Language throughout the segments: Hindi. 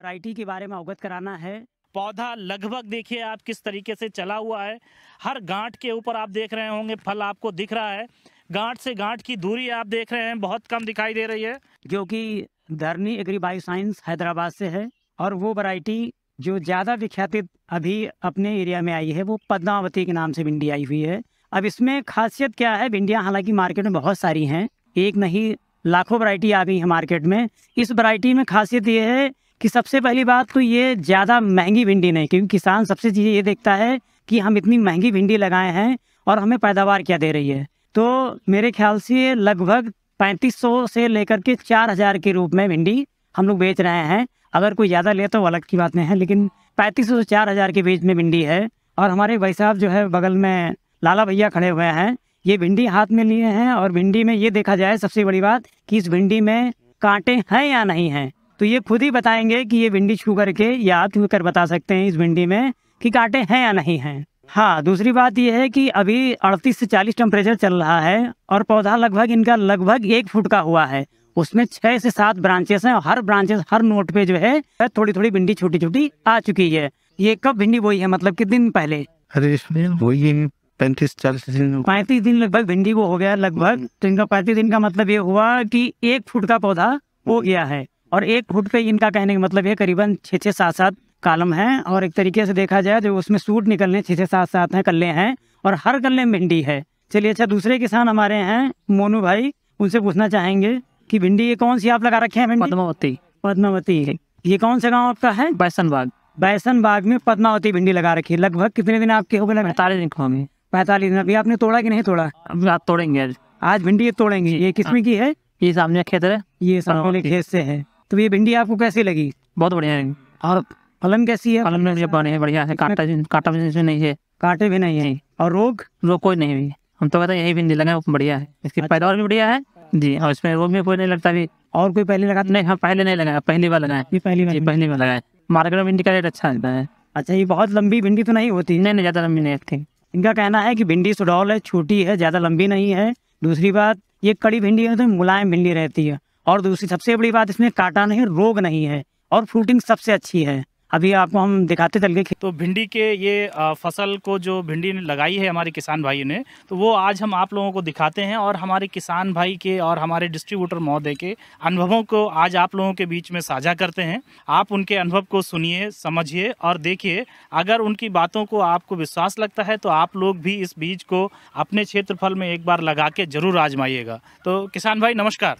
वैरायटी के बारे में अवगत कराना है। पौधा लगभग देखिए आप किस तरीके से चला हुआ है। हर गांठ के ऊपर आप देख रहे होंगे फल आपको दिख रहा है। गांठ से गांठ की दूरी आप देख रहे हैं बहुत कम दिखाई दे रही है। जो कि धरनी एग्री बायो साइंस हैदराबाद से है और वो वैरायटी जो ज़्यादा विख्यात अभी अपने एरिया में आई है वो पद्मावती के नाम से भिंडी आई हुई है। अब इसमें खासियत क्या है, भिंडियाँ हालांकि मार्केट में बहुत सारी हैं, एक नहीं लाखों वैरायटी आ गई है मार्केट में। इस वैरायटी में खासियत ये है कि सबसे पहली बात तो ये ज़्यादा महंगी भिंडी नहीं, क्योंकि किसान सबसे चीज़ ये देखता है कि हम इतनी महंगी भिंडी लगाए हैं और हमें पैदावार क्या दे रही है। तो मेरे ख्याल से लगभग 3500 से लेकर के 4000 के रूप में भिंडी हम लोग बेच रहे हैं। अगर कोई ज़्यादा ले तो अलग की बात नहीं है, लेकिन 3500 से 4000 के बीच में भिंडी है। और हमारे भाई साहब जो है बगल में लाला भैया खड़े हुए हैं, ये भिंडी हाथ में लिए हैं और भिंडी में ये देखा जाए सबसे बड़ी बात कि इस भिंडी में कांटे हैं या नहीं हैं, तो ये खुद ही बताएंगे कि ये भिंडी छू करके या आप छू कर बता सकते हैं इस भिंडी में कि कांटे हैं या नहीं हैं। हाँ, दूसरी बात ये है कि अभी 38 से 40 टेम्परेचर चल रहा है और पौधा लगभग इनका लगभग 1 फुट का हुआ है। उसमें 6 से 7 ब्रांचेस हैं और हर ब्रांचेस हर नोट पे जो है थोड़ी थोड़ी भिंडी छोटी छोटी आ चुकी है। ये कब भिंडी बोई है, मतलब कितने दिन पहले? अरे इसमें वही 35-40 दिन 35 दिन लगभग भिंडी को हो गया लगभग। तो इनका 35 दिन का मतलब ये हुआ कि 1 फुट का पौधा हो गया है और 1 फुट पे इनका कहने का मतलब ये करीबन 6 से 7 कालम हैं। और एक तरीके से देखा जाए तो उसमें सूट निकलने 6 से 7 हैं, कल्ले हैं और हर कल्ले में भिंडी है। चलिए अच्छा, दूसरे किसान हमारे हैं मोनू भाई, उनसे पूछना चाहेंगे कि भिंडी ये कौन सी आप लगा रखे हैं? पद्मावती। पद्मावती है। ये कौन सा गाँव आपका है? बैसनबाग। बैसनबाग में पद्मावती भिंडी लगा रखी है। लगभग कितने दिन आपके हो गए? 45 दिन होंगे। 45 दिन। अभी आपने तोड़ा कि नहीं तोड़ा? अब आप तोड़ेंगे आज। आज भिंडी ये तोड़ेंगे। ये किसमें की है? ये सामने खेत है, ये सामने खेत से है। तो ये भिंडी आपको कैसी लगी? बहुत बढ़िया है। और फलन कैसी है? फलन में बढ़िया है, कांटा भी नहीं है, कांटे भी नहीं है और रोग कोई नहीं है। हम तो कहते हैं यही भिंडी लगाए, बढ़िया है, इसकी पैदावार भी बढ़िया है जी। और इसमें रोग भी कोई नहीं लगता भी। और कोई पहले लगा? नहीं, हाँ पहले नहीं लगाया, पहली बार लगाया। ये पहली बार लगाया। मार्केट में भिंडी का रेट अच्छा रहता है। अच्छा, ये बहुत लंबी भिंडी तो नहीं होती? नहीं, ज़्यादा लंबी नहीं थी। इनका कहना है कि भिंडी सुडौल है, छोटी है, ज़्यादा लंबी नहीं है। दूसरी बात, ये कड़ी भिंडी है तो मुलायम भिंडी रहती है। और दूसरी सबसे बड़ी बात, इसमें कांटा नहीं, रोग नहीं है और फ्रूटिंग सबसे अच्छी है। अभी आपको हम दिखाते चल के। तो भिंडी के ये फसल को जो भिंडी ने लगाई है हमारे किसान भाई ने, तो वो आज हम आप लोगों को दिखाते हैं और हमारे किसान भाई के और हमारे डिस्ट्रीब्यूटर महोदय के अनुभवों को आज आप लोगों के बीच में साझा करते हैं। आप उनके अनुभव को सुनिए, समझिए और देखिए। अगर उनकी बातों को आपको विश्वास लगता है तो आप लोग भी इस बीज को अपने क्षेत्रफल में एक बार लगा के जरूर आजमाइएगा। तो किसान भाई नमस्कार।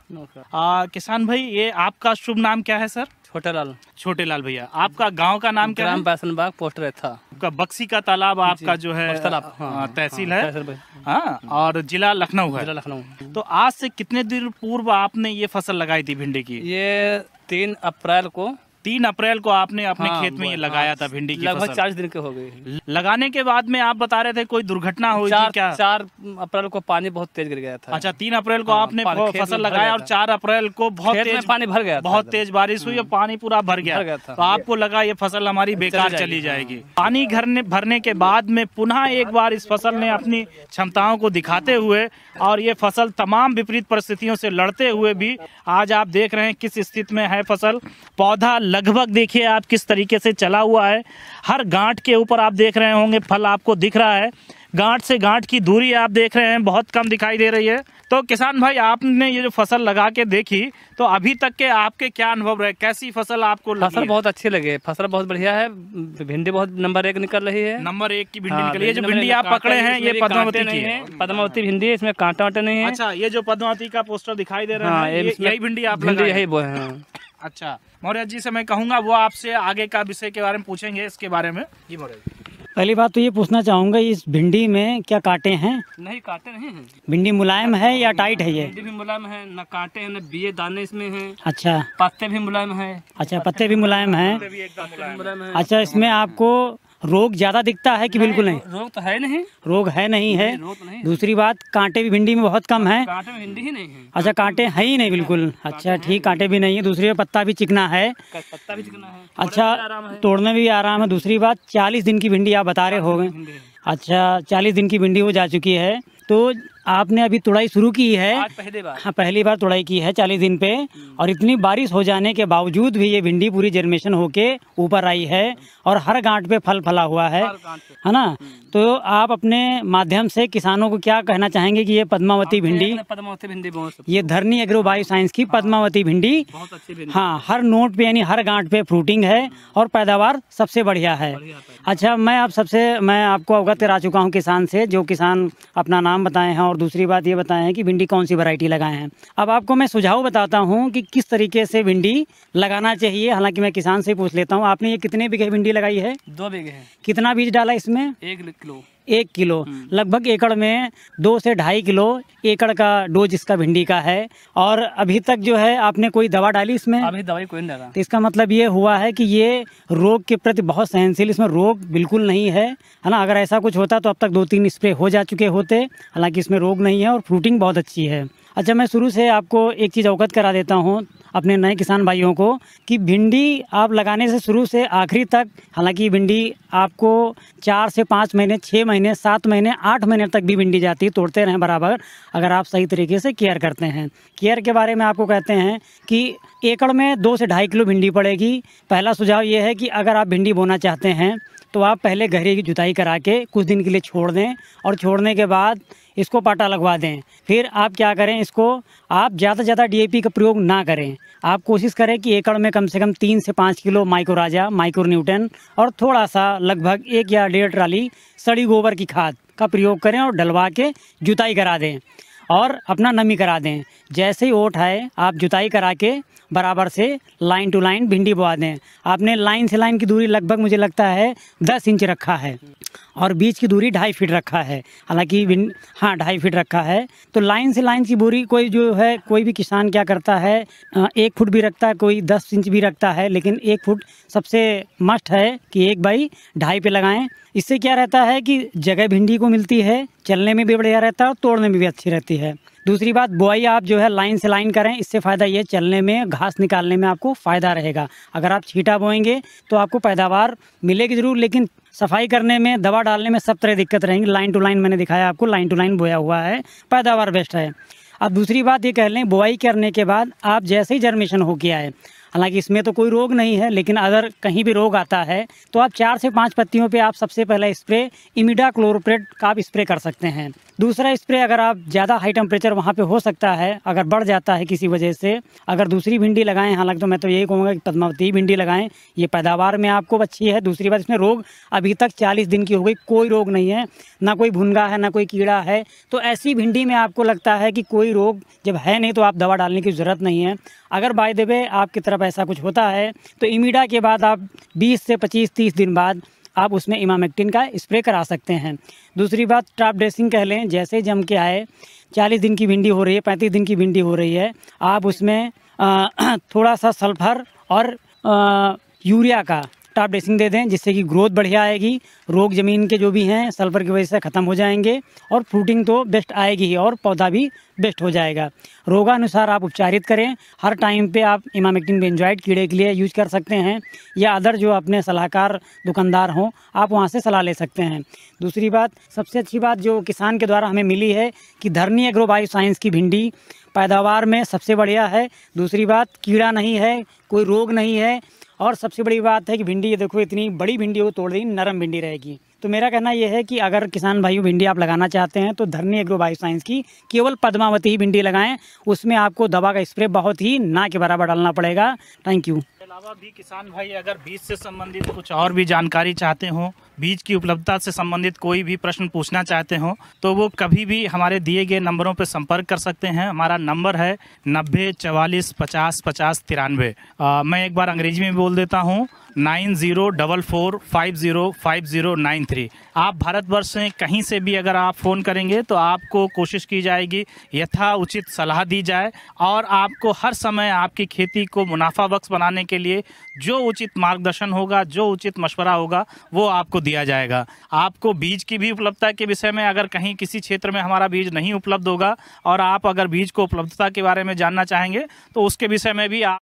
किसान भाई, ये आपका शुभ नाम क्या है सर? छोटे लाल भैया। आपका गांव का नाम क्या है? बैसनबाग, पोस्ट रहता। आपका बक्सी का तालाब आपका जो है तहसील है, हाँ, और जिला लखनऊ है। तो आज से कितने दिन पूर्व आपने ये फसल लगाई थी भिंडी की? ये 3 अप्रैल को आपने अपने खेत में ये लगाया था भिंडी की लगभग फसल। 40 दिन के हो गए। लगाने के बाद में आप बता रहे थे कोई दुर्घटना हुई थी क्या? 4 अप्रैल को पानी बहुत तेज गिर गया था। अच्छा, 3 अप्रैल को आपने फसल लगाया और 4 अप्रैल को बहुत तेज पानी भर गया, बहुत तेज बारिश हुई और पानी पूरा भर गया था। तो आपको लगा ये फसल हमारी बेकार चली जाएगी। पानी भरने के बाद में पुनः एक बार इस फसल ने अपनी क्षमताओं को दिखाते हुए और ये फसल तमाम विपरीत परिस्थितियों से लड़ते हुए भी आज आप देख रहे हैं किस स्थिति में है फसल। पौधा लगभग देखिए आप किस तरीके से चला हुआ है। हर गांठ के ऊपर आप देख रहे होंगे फल आपको दिख रहा है। गांठ से गांठ की दूरी आप देख रहे हैं बहुत कम दिखाई दे रही है। तो किसान भाई, आपने ये जो फसल लगा के देखी तो अभी तक के आपके क्या अनुभव रहे? कैसी फसल आपको लगी? फसल बहुत अच्छी लगी, फसल बहुत बढ़िया है। भिंडी बहुत नंबर 1 निकल रही है। नंबर 1 की भिंडी निकली है। जो भिंडी आप पकड़े हैं ये पद्मावती की है। पद्मावती भिंडी है, इसमें कांटा वाटा नहीं है। अच्छा, ये जो पद्मावती का पोस्टर दिखाई दे रहा है यही भिंडी आप लगाई? यही वो है। अच्छा, मौर्य जी से मैं कहूँगा वो आपसे आगे का विषय के बारे में पूछेंगे, इसके बारे में। जी मौर्य जी, पहली बात तो ये पूछना चाहूँगा, इस भिंडी में क्या कांटे हैं? नहीं, कांटे नहीं है। भिंडी मुलायम है या टाइट है? ये भिंडी भी मुलायम है, न कांटे हैं न बिये दाने इसमें हैं। अच्छा, पत्ते भी मुलायम है। अच्छा, पत्ते भी मुलायम हैं। अच्छा, इसमें आपको रोग ज्यादा दिखता है कि बिल्कुल नहीं? रोग तो है नहीं। रोग है नहीं है। दूसरी बात, कांटे भी भिंडी में बहुत कम है। कांटे में भिंडी ही नहीं है। अच्छा, कांटे है ही नहीं बिल्कुल। अच्छा ठीक, कांटे भी नहीं है। दूसरी पत्ता भी चिकना है। पत्ता भी चिकना है। अच्छा, तोड़ने में भी आराम है। दूसरी बात, 40 दिन की भिंडी आप बता रहे हो गए। अच्छा, 40 दिन की भिंडी वो जा चुकी है। तो आपने अभी तुड़ाई शुरू की है। आज पहली बार। हाँ, पहली बार तुड़ाई की है 40 दिन पे, और इतनी बारिश हो जाने के बावजूद भी ये भिंडी पूरी जर्मिनेशन होके ऊपर आई है और हर गांठ पे फल फला हुआ है ना। तो आप अपने माध्यम से किसानों को क्या कहना चाहेंगे कि ये पद्मावती भिंडी, पद्मावती भिंडी बहुत ये धरनी एग्रो बायो साइंस की पद्मावती भिंडी बहुत अच्छी भिंडी। हाँ, हर नोट पे यानी हर गांठ पे फ्रूटिंग है और पैदावार सबसे बढ़िया है। अच्छा, मैं आपको अवगत करा चुका हूँ किसान से, जो किसान अपना नाम बताए हैं और दूसरी बात ये बताए हैं कि भिंडी कौन सी वैरायटी लगाए हैं। अब आपको मैं सुझाव बताता हूँ कि किस तरीके से भिंडी लगाना चाहिए। हालांकि मैं किसान से पूछ लेता हूँ, आपने ये कितने बीघे भिंडी लगाई है? 2 बीघे है। कितना बीज डाला इसमें? 1 किलो। 1 किलो, लगभग एकड़ में 2 से 2.5 किलो एकड़ का डोज इसका भिंडी का है। और अभी तक जो है आपने कोई दवा डाली इसमें? अभी दवाई कोई नहीं डाला। तो इसका मतलब ये हुआ है कि ये रोग के प्रति बहुत सहनशील, इसमें रोग बिल्कुल नहीं है ना। अगर ऐसा कुछ होता तो अब तक 2-3 स्प्रे हो जा चुके होते। हालांकि इसमें रोग नहीं है और फ्रूटिंग बहुत अच्छी है। अच्छा, मैं शुरू से आपको एक चीज़ अवगत करा देता हूँ अपने नए किसान भाइयों को कि भिंडी आप लगाने से शुरू से आखिरी तक, हालांकि भिंडी आपको 4 से 5 महीने, 6 महीने, 7 महीने, 8 महीने तक भी भिंडी जाती है, तोड़ते रहें बराबर, अगर आप सही तरीके से केयर करते हैं। केयर के बारे में आपको कहते हैं कि एकड़ में 2 से 2.5 किलो भिंडी पड़ेगी। पहला सुझाव ये है कि अगर आप भिंडी बोना चाहते हैं तो आप पहले गहरे की जुताई करा के कुछ दिन के लिए छोड़ दें, और छोड़ने के बाद इसको पाटा लगवा दें। फिर आप क्या करें, इसको आप ज़्यादा से ज़्यादा DAP का प्रयोग ना करें। आप कोशिश करें कि एकड़ में कम से कम 3 से 5 किलो माइक्रोराजा, माइक्रो न्यूटन और थोड़ा सा लगभग 1 या 1.5 ट्राली सड़ी गोबर की खाद का प्रयोग करें और डलवा के जुताई करा दें और अपना नमी करा दें। जैसे ही ओट आए आप जुताई करा के बराबर से लाइन टू लाइन भिंडी बोआ दें। आपने लाइन से लाइन की दूरी लगभग मुझे लगता है 10 इंच रखा है और बीच की दूरी 2.5 फीट रखा है। हालांकि 2.5 फीट रखा है। तो लाइन से लाइन की दूरी कोई भी किसान क्या करता है, 1 फुट भी रखता है, कोई 10 इंच भी रखता है, लेकिन 1 फुट सबसे मस्ट है कि 1/2 पे लगाएं। इससे क्या रहता है कि जगह भिंडी को मिलती है, चलने में भी बढ़िया रहता है और तोड़ने में भी अच्छी रहती है। दूसरी बात, बुआई आप जो है लाइन से लाइन करें। इससे फ़ायदा ये, चलने में, घास निकालने में आपको फ़ायदा रहेगा। अगर आप छींटा बोएंगे तो आपको पैदावार मिलेगी ज़रूर, लेकिन सफाई करने में, दवा डालने में सब तरह दिक्कत रहेंगी। लाइन टू लाइन मैंने दिखाया आपको, लाइन टू लाइन बोया हुआ है, पैदावार बेस्ट है। अब दूसरी बात ये कह लें, बुआई करने के बाद आप जैसे ही जर्मिनेशन हो गया है, हालांकि इसमें तो कोई रोग नहीं है, लेकिन अगर कहीं भी रोग आता है तो आप 4 से 5 पत्तियों पे आप सबसे पहला स्प्रे इमिडाक्लोप्रिड का आप स्प्रे कर सकते हैं। दूसरा स्प्रे, अगर आप ज़्यादा हाई टेम्परेचर वहाँ पे हो सकता है, अगर बढ़ जाता है किसी वजह से, अगर दूसरी भिंडी लगाएं, हालांकि तो मैं तो यही कहूँगा कि पद्मावती भिंडी लगाएं, ये पैदावार में आपको अच्छी है। दूसरी बात, इसमें रोग अभी तक 40 दिन की हो गई, कोई रोग नहीं है, ना कोई भुनगा है, ना कोई कीड़ा है। तो ऐसी भिंडी में आपको लगता है कि कोई रोग जब है नहीं तो आप दवा डालने की ज़रूरत नहीं है। अगर बाय द वे आपकी तरफ ऐसा कुछ होता है तो इमीडा के बाद आप 20 से 25-30 दिन बाद आप उसमें इमामेक्टिन का स्प्रे करा सकते हैं। दूसरी बात, ट्रैप ड्रेसिंग कह लें, जैसे जम के आए, 40 दिन की भिंडी हो रही है, 35 दिन की भिंडी हो रही है, आप उसमें थोड़ा सा सल्फर और यूरिया का टॉप ड्रेसिंग दे दें, जिससे कि ग्रोथ बढ़िया आएगी, रोग ज़मीन के जो भी हैं सल्फर की वजह से ख़त्म हो जाएंगे और फ्रूटिंग तो बेस्ट आएगी ही और पौधा भी बेस्ट हो जाएगा। रोगानुसार आप उपचारित करें। हर टाइम पे आप इमामेक्टिन बेंजोएट कीड़े के लिए यूज कर सकते हैं, या अदर जो अपने सलाहकार दुकानदार हों आप वहाँ से सलाह ले सकते हैं। दूसरी बात, सबसे अच्छी बात जो किसान के द्वारा हमें मिली है कि धरनी एग्रो बायो साइंस की भिंडी पैदावार में सबसे बढ़िया है। दूसरी बात, कीड़ा नहीं है, कोई रोग नहीं है, और सबसे बड़ी बात है कि भिंडी, ये देखो इतनी बड़ी भिंडी हो, तोड़ दी, नरम भिंडी रहेगी। तो मेरा कहना यह है कि अगर किसान भाइयों भिंडी आप लगाना चाहते हैं तो धरनी एग्रो बायो साइंस की केवल पद्मावती ही भिंडी लगाएं। उसमें आपको दवा का स्प्रे बहुत ही ना के बराबर डालना पड़ेगा। Thank you. अलावा भी किसान भाई अगर बीज से संबंधित कुछ और भी जानकारी चाहते हो, बीज की उपलब्धता से संबंधित कोई भी प्रश्न पूछना चाहते हो, तो वो कभी भी हमारे दिए गए नंबरों पर संपर्क कर सकते हैं। हमारा नंबर है 90 44 50 50 93। मैं एक बार अंग्रेजी में बोल देता हूँ, 9044505093। आप भारतवर्ष में कहीं से भी अगर आप फ़ोन करेंगे तो आपको कोशिश की जाएगी यथा उचित सलाह दी जाए, और आपको हर समय आपकी खेती को मुनाफा बख्श बनाने के लिए जो उचित मार्गदर्शन होगा, जो उचित मशवरा होगा, वो आपको दिया जाएगा। आपको बीज की भी उपलब्धता के विषय में अगर कहीं किसी क्षेत्र में हमारा बीज नहीं उपलब्ध होगा और आप अगर बीज को उपलब्धता के बारे में जानना चाहेंगे तो उसके विषय में भी आप